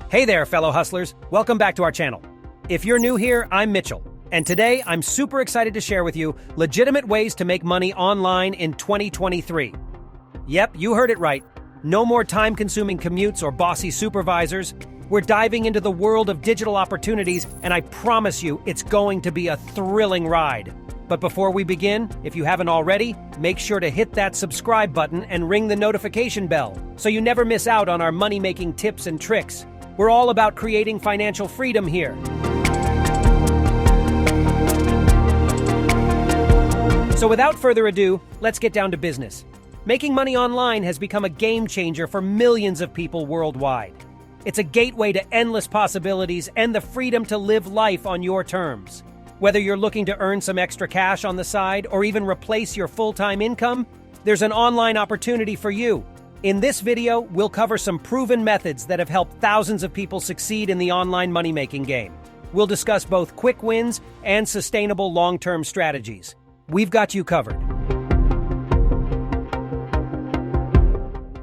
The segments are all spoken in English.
Hey there, fellow hustlers. Welcome back to our channel. If you're new here, I'm Mitchell, and today I'm super excited to share with you legitimate ways to make money online in 2023. Yep, you heard it right. No more time-consuming commutes or bossy supervisors. We're diving into the world of digital opportunities, and I promise you it's going to be a thrilling ride. But before we begin, if you haven't already, make sure to hit that subscribe button and ring the notification bell so you never miss out on our money-making tips and tricks. We're all about creating financial freedom here. So without further ado, let's get down to business. Making money online has become a game changer for millions of people worldwide. It's a gateway to endless possibilities and the freedom to live life on your terms. Whether you're looking to earn some extra cash on the side or even replace your full-time income, there's an online opportunity for you. In this video, we'll cover some proven methods that have helped thousands of people succeed in the online money-making game. We'll discuss both quick wins and sustainable long-term strategies. We've got you covered.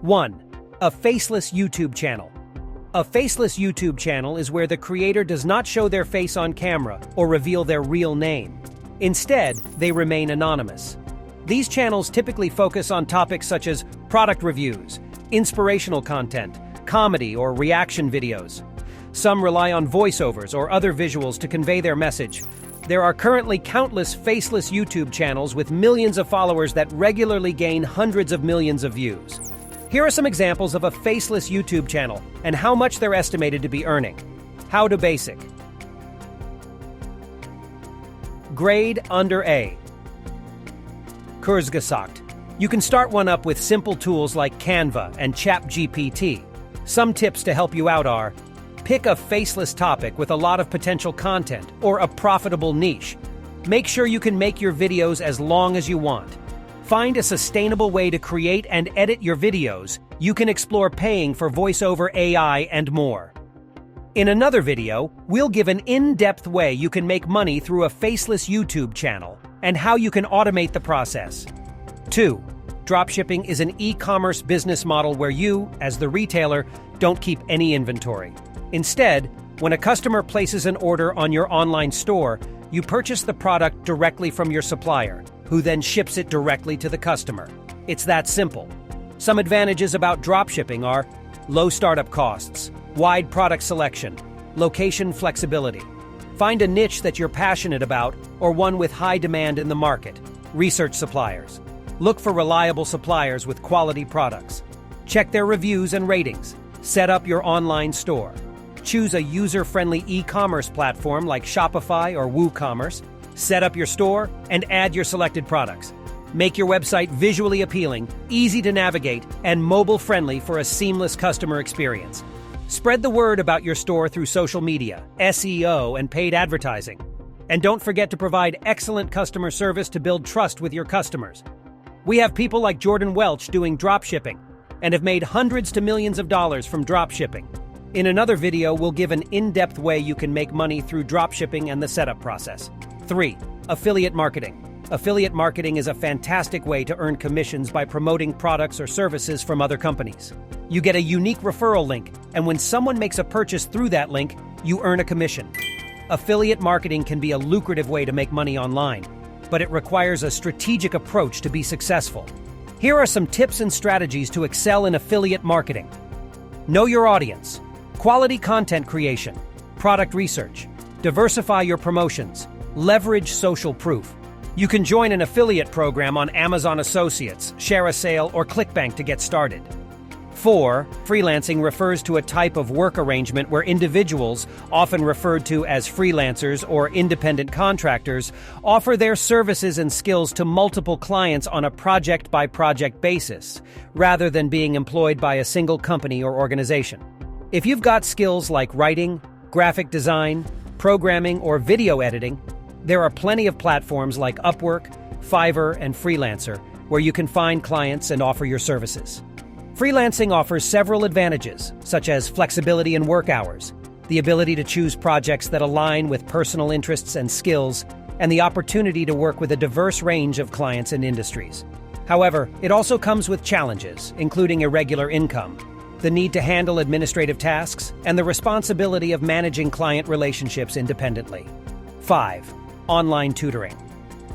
1. A faceless YouTube channel. A faceless YouTube channel is where the creator does not show their face on camera or reveal their real name. Instead, they remain anonymous. These channels typically focus on topics such as product reviews, inspirational content, comedy or reaction videos. Some rely on voiceovers or other visuals to convey their message. There are currently countless faceless YouTube channels with millions of followers that regularly gain hundreds of millions of views. Here are some examples of a faceless YouTube channel and how much they're estimated to be earning. How to basic. Grade under A. Kurzgesagt. You can start one up with simple tools like Canva and ChatGPT. Some tips to help you out are: pick a faceless topic with a lot of potential content or a profitable niche. Make sure you can make your videos as long as you want. Find a sustainable way to create and edit your videos. You can explore paying for voiceover AI and more. In another video, we'll give an in-depth way you can make money through a faceless YouTube channel and how you can automate the process. 2. Dropshipping is an e-commerce business model where you, as the retailer, don't keep any inventory. Instead, when a customer places an order on your online store, you purchase the product directly from your supplier, who then ships it directly to the customer. It's that simple. Some advantages about dropshipping are low startup costs, wide product selection, location flexibility. Find a niche that you're passionate about or one with high demand in the market. Research suppliers. Look for reliable suppliers with quality products. Check their reviews and ratings. Set up your online store. Choose a user-friendly e-commerce platform like Shopify or WooCommerce. Set up your store and add your selected products. Make your website visually appealing, easy to navigate, and mobile-friendly for a seamless customer experience. Spread the word about your store through social media, SEO, and paid advertising. And don't forget to provide excellent customer service to build trust with your customers. We have people like Jordan Welch doing dropshipping and have made hundreds to millions of dollars from dropshipping. In another video, we'll give an in-depth way you can make money through dropshipping and the setup process. 3. Affiliate marketing. Affiliate marketing is a fantastic way to earn commissions by promoting products or services from other companies. You get a unique referral link, and when someone makes a purchase through that link, you earn a commission. Affiliate marketing can be a lucrative way to make money online, but it requires a strategic approach to be successful. Here are some tips and strategies to excel in affiliate marketing. Know your audience. Quality content creation. Product research. Diversify your promotions. Leverage social proof. You can join an affiliate program on Amazon Associates, Share a Sale, or ClickBank to get started. 4. Freelancing refers to a type of work arrangement where individuals, often referred to as freelancers or independent contractors, offer their services and skills to multiple clients on a project-by-project basis, rather than being employed by a single company or organization. If you've got skills like writing, graphic design, programming, or video editing, there are plenty of platforms like Upwork, Fiverr, and Freelancer where you can find clients and offer your services. Freelancing offers several advantages, such as flexibility in work hours, the ability to choose projects that align with personal interests and skills, and the opportunity to work with a diverse range of clients and industries. However, it also comes with challenges, including irregular income. the need to handle administrative tasks, and the responsibility of managing client relationships independently. 5. Online tutoring.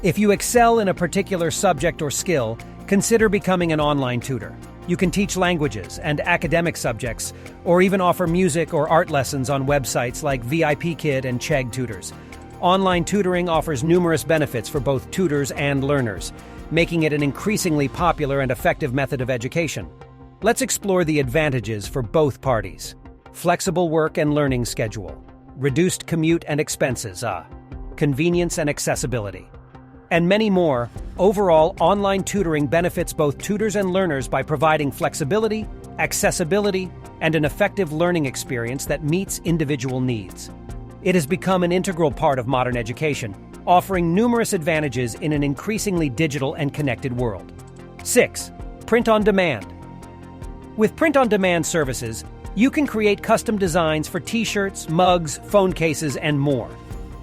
If you excel in a particular subject or skill, consider becoming an online tutor. You can teach languages and academic subjects, or even offer music or art lessons on websites like VIP Kid and Chegg Tutors. Online tutoring offers numerous benefits for both tutors and learners, making it an increasingly popular and effective method of education. Let's explore the advantages for both parties. Flexible work and learning schedule, reduced commute and expenses, convenience and accessibility, and many more. Overall, online tutoring benefits both tutors and learners by providing flexibility, accessibility, and an effective learning experience that meets individual needs. It has become an integral part of modern education, offering numerous advantages in an increasingly digital and connected world. 6. Print on demand. With print-on-demand services, you can create custom designs for t-shirts, mugs, phone cases, and more.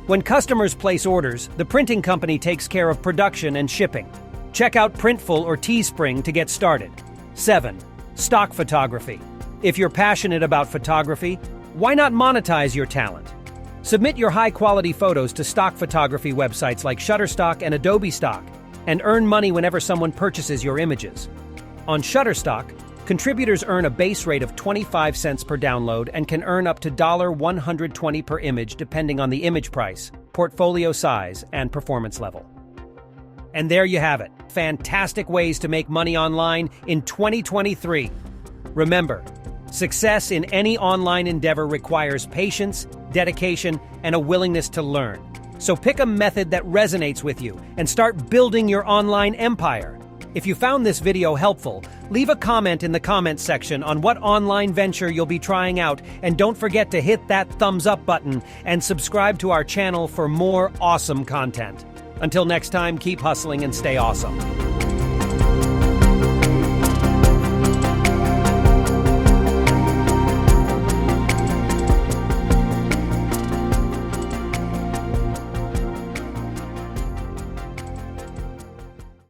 When customers place orders, the printing company takes care of production and shipping. Check out Printful or Teespring to get started. 7. Stock photography. If you're passionate about photography, why not monetize your talent? Submit your high-quality photos to stock photography websites like Shutterstock and Adobe Stock, and earn money whenever someone purchases your images. On Shutterstock, contributors earn a base rate of 25 cents per download and can earn up to $120 per image depending on the image price, portfolio size, and performance level. And there you have it. Fantastic ways to make money online in 2023. Remember, success in any online endeavor requires patience, dedication, and a willingness to learn. So pick a method that resonates with you and start building your online empire. If you found this video helpful, leave a comment in the comments section on what online venture you'll be trying out, and don't forget to hit that thumbs up button and subscribe to our channel for more awesome content. Until next time, keep hustling and stay awesome.